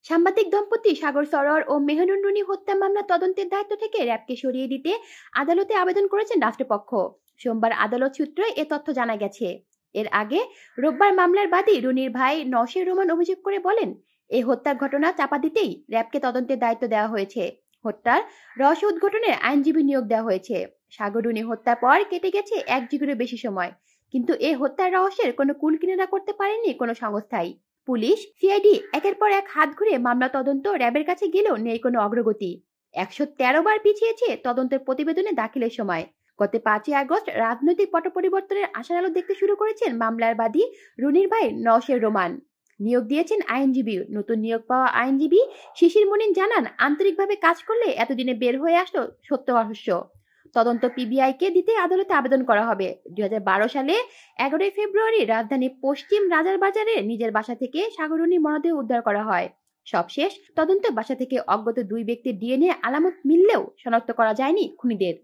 সাংবাদিক দম্পতি সাগর সরোয়ার ও মেহনুন রুনি হত্যা মামলা তদন্তের দায়িত্ব থেকে র্যাবকে সরিয়ে দিতে আদালতে আবেদন করেছেন রাষ্ট্রপক্ষ। সোমবার আদালত সূত্রে এ তথ্য জানা গেছে। এর আগে রোববার মামলার বাদী রুনির ভাই নওশের রোমান অভিযোগ করে বলেন, এই হত্যার ঘটনা চাপা দিতেই র্যাবকে তদন্তের দায়িত্ব দেওয়া হয়েছে। হত্যার রহস্য উদ্ঘাটনে আইনজীবী নিয়োগ দেওয়া হয়েছে। সাগর রুনি হত্যার পর কেটে গেছে 1 যুগেরও বেশি সময়, কিন্তু এই হত্যার রহস্যের কোনো কুল কিনারা করতে পারেনি কোনো সংস্থাই। পুলিশ, সিআইডি একের পর এক হাত ঘুরে মামলা তদন্ত র্যাবের কাছে গেলেও নেই কোনো অগ্রগতি। 113 বার পিছিয়েছে তদন্তের প্রতিবেদনে দাখিলের সময়। গত 5ই আগস্ট রাজনৈতিক পট পরিবর্তনের আশার আলো দেখতে শুরু করেছেন মামলার বাদী রুনির ভাই নওশের রোমান। নিয়োগ দিয়েছেন আইনজীবী। নতুন নিয়োগ পাওয়া আইনজীবী শিশির মুনিন জানান, আন্তরিকভাবে কাজ করলে এতদিনে বের হয়ে আসলো সত্য রহস্য। তদন্ত পিবিআইকে দিতে আদালতে আবেদন করা হবে। 2012 সালে 11 ফেব্রুয়ারি রাজধানী পশ্চিম রাজারবাজারে নিজের বাসা থেকে সাগররুনির মরদেহ উদ্ধার করা হয়। সবশেষ তদন্তে বাসা থেকে অজ্ঞাত 2 ব্যক্তির ডিএনএ আলামত মিললেও শনাক্ত করা যায়নি খুনিদের।